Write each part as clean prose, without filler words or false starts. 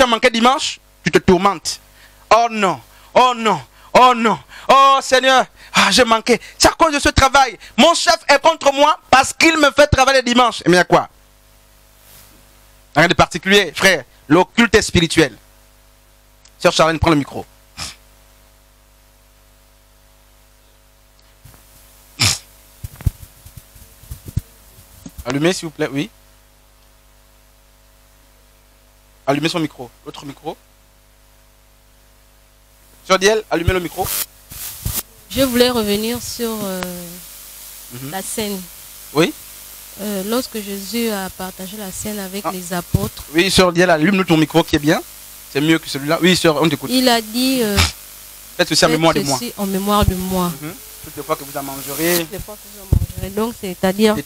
tu as manqué dimanche, tu te tourmentes. Oh non, oh non, oh non, oh Seigneur, j'ai manqué. C'est à cause de ce travail. Mon chef est contre moi parce qu'il me fait travailler dimanche. Et bien, il y a quoi? Rien de particulier, frère. L'occulte est spirituel. Sœur Charlène, prends le micro. Allumez, s'il vous plaît, oui. Allumez son micro. L'autre micro. Sœur Diel, allumez le micro. Je voulais revenir sur la scène. Oui. Lorsque Jésus a partagé la scène avec les apôtres. Oui, Sœur Diel, allume ton micro qui est bien. C'est mieux que celui-là. Oui, Sœur, on t'écoute. Il a dit... faites ceci en mémoire de moi. En mémoire de moi. Toutes les fois que vous en mangerez. Toutes les fois que vous en mangerez. Donc, c'est-à-dire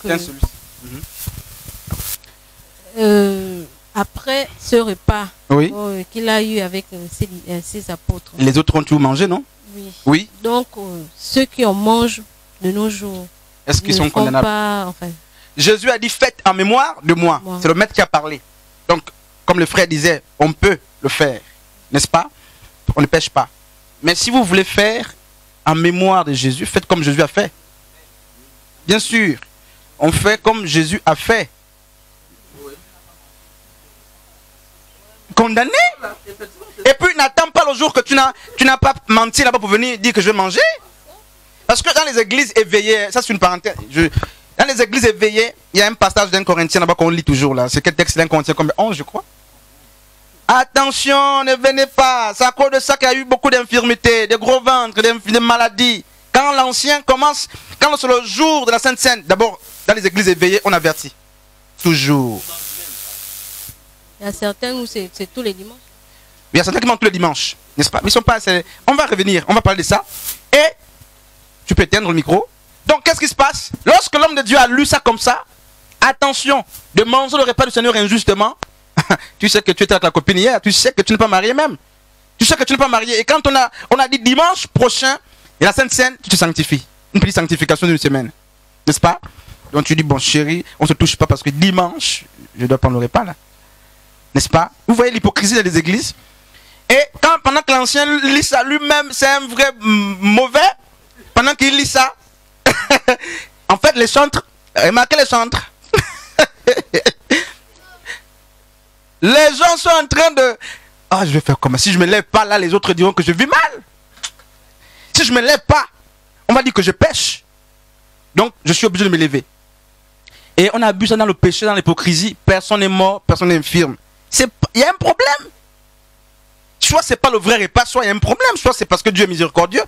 que... après ce repas qu'il a eu avec ses apôtres. Les autres ont tout mangé, non? Oui. Oui. Donc, ceux qui en mangent de nos jours, est-ce qu'ils sont condamnables? Enfin, Jésus a dit, faites en mémoire de moi. C'est le maître qui a parlé. Donc, comme le frère disait, on peut le faire. N'est-ce pas? On ne pêche pas. Mais si vous voulez faire en mémoire de Jésus, faites comme Jésus a fait. Bien sûr. On fait comme Jésus a fait. Condamné. Et puis n'attends pas le jour que tu n'as pas menti là-bas pour venir dire que je vais manger. Parce que dans les églises éveillées, ça c'est une parenthèse, dans les églises éveillées, il y a un passage d'un Corinthien là-bas qu'on lit toujours là. C'est quel texte d'un Corinthien comme 11 je crois. Attention, ne venez pas. C'est à cause de ça qu'il y a eu beaucoup d'infirmités, de gros ventres, de maladies. Quand l'ancien commence, quand c'est le jour de la Sainte Seine, d'abord dans les églises éveillées, on avertit. Toujours. Il y a certains où c'est tous les dimanches. Il y a certains qui mangent tous les dimanches, n'est-ce pas? Mais ils sont pas assez... On va revenir, on va parler de ça. Et tu peux éteindre le micro. Donc qu'est-ce qui se passe? Lorsque l'homme de Dieu a lu ça comme ça, attention, de manger le repas du Seigneur injustement. Tu sais que tu étais avec la copine hier, tu sais que tu n'es pas marié même. Tu sais que tu n'es pas marié. Et quand on a dit dimanche prochain, et la Sainte Seine, tu te sanctifies. Une petite sanctification d'une semaine. N'est-ce pas? Donc tu dis, bon chérie, on ne se touche pas parce que dimanche, je dois prendre le repas là. N'est-ce pas? Vous voyez l'hypocrisie dans les églises. Et pendant que l'ancien lit ça lui-même, c'est un vrai mauvais. Pendant qu'il lit ça, en fait les chantres, remarquez les chantres. Les gens sont en train de... Ah, je vais faire comment? Si je ne me lève pas là, les autres diront que je vis mal. Si je ne me lève pas, on va dire que je pêche. Donc, je suis obligé de me lever. Et on a vu ça dans le péché, dans l'hypocrisie. Personne n'est mort, personne n'est infirme. Il y a un problème. Soit c'est pas le vrai repas, soit il y a un problème. Soit c'est parce que Dieu est miséricordieux.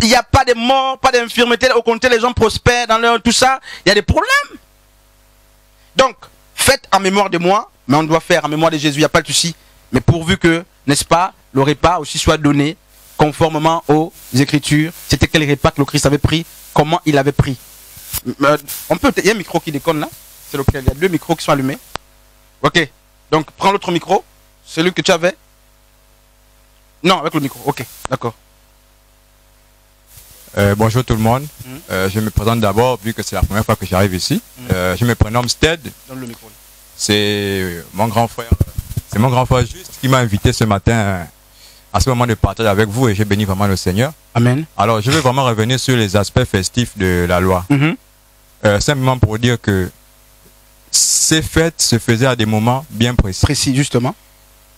Il n'y a pas de mort, pas d'infirmité. Au contraire, les gens prospèrent dans leur tout ça. Il y a des problèmes. Donc, faites en mémoire de moi. Mais on doit faire en mémoire de Jésus, il n'y a pas de souci. Mais pourvu que, n'est-ce pas, le repas aussi soit donné conformément aux Écritures. C'était quel repas que le Christ avait pris, comment il avait pris. On peut, il y a un micro qui déconne là. C'est lequel? Il y a deux micros qui sont allumés. Ok. Donc, prends l'autre micro. Celui que tu avais. Non, avec le micro. Ok, d'accord. Bonjour tout le monde. Je me présente d'abord, vu que c'est la première fois que j'arrive ici. Je me prénomme Sted. Donne le micro. C'est mon grand frère. C'est mon grand frère Juste qui m'a invité ce matin à ce moment de partage avec vous et j'ai béni vraiment le Seigneur. Amen. Alors, je vais vraiment revenir sur les aspects festifs de la loi. Simplement pour dire que ces fêtes se faisaient à des moments bien précis. Précis, justement.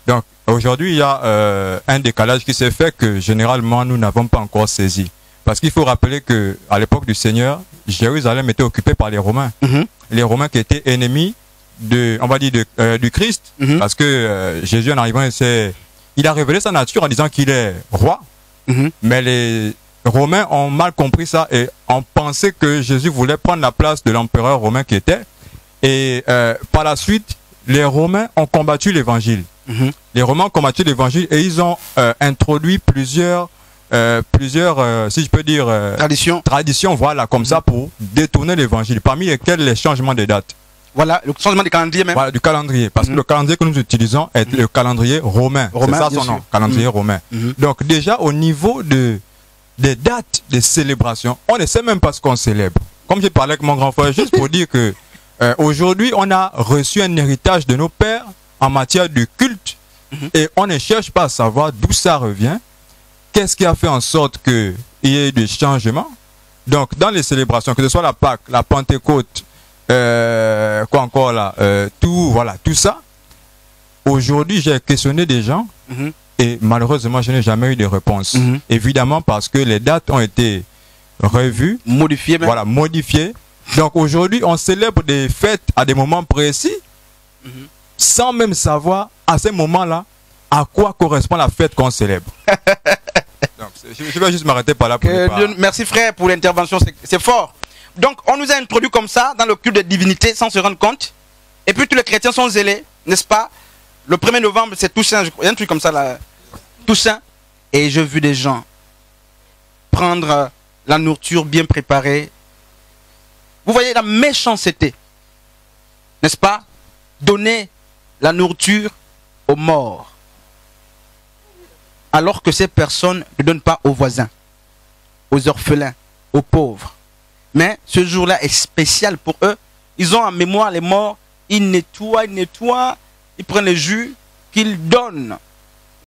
Donc, aujourd'hui, il y a un décalage qui s'est fait que généralement, nous n'avons pas encore saisi. Parce qu'il faut rappeler qu'à l'époque du Seigneur, Jérusalem était occupée par les Romains. Les Romains qui étaient ennemis on va dire du Christ, parce que Jésus en arrivant, il a révélé sa nature en disant qu'il est roi, mais les Romains ont mal compris ça et ont pensé que Jésus voulait prendre la place de l'empereur romain qui était, et par la suite, les Romains ont combattu l'évangile. Les Romains ont combattu l'évangile et ils ont introduit plusieurs, si je peux dire, traditions, voilà, comme ça, pour détourner l'évangile, parmi lesquels les changements de date. Voilà, le changement du calendrier même. Voilà, du calendrier. Parce que le calendrier que nous utilisons est le calendrier romain. C'est ça son nom, calendrier romain. Donc déjà, au niveau des dates de célébration, on ne sait même pas ce qu'on célèbre. Comme j'ai parlé avec mon grand frère, juste pour dire que aujourd'hui, on a reçu un héritage de nos pères en matière de culte et on ne cherche pas à savoir d'où ça revient, qu'est-ce qui a fait en sorte qu'il y ait des changements. Donc, dans les célébrations, que ce soit la Pâque, la Pentecôte, quoi encore là, tout ça, aujourd'hui, j'ai questionné des gens et malheureusement, je n'ai jamais eu de réponse. Évidemment, parce que les dates ont été revues, modifiées même. Voilà, modifiées. Donc, aujourd'hui, on célèbre des fêtes à des moments précis, sans même savoir, à ces moments-là, à quoi correspond la fête qu'on célèbre. Donc, je vais juste m'arrêter par là. Merci frère pour l'intervention, c'est fort. Donc on nous a introduit comme ça dans le culte de divinité sans se rendre compte. Et puis tous les chrétiens sont zélés, n'est-ce pas? Le 1er novembre c'est Toussaint, il y a un truc comme ça là. Toussaint. Et j'ai vu des gens prendre la nourriture bien préparée. Vous voyez la méchanceté, n'est-ce pas? Donner la nourriture aux morts, alors que ces personnes ne donnent pas aux voisins, aux orphelins, aux pauvres. Mais ce jour-là est spécial pour eux. Ils ont en mémoire les morts, ils nettoient, ils prennent le jus qu'ils donnent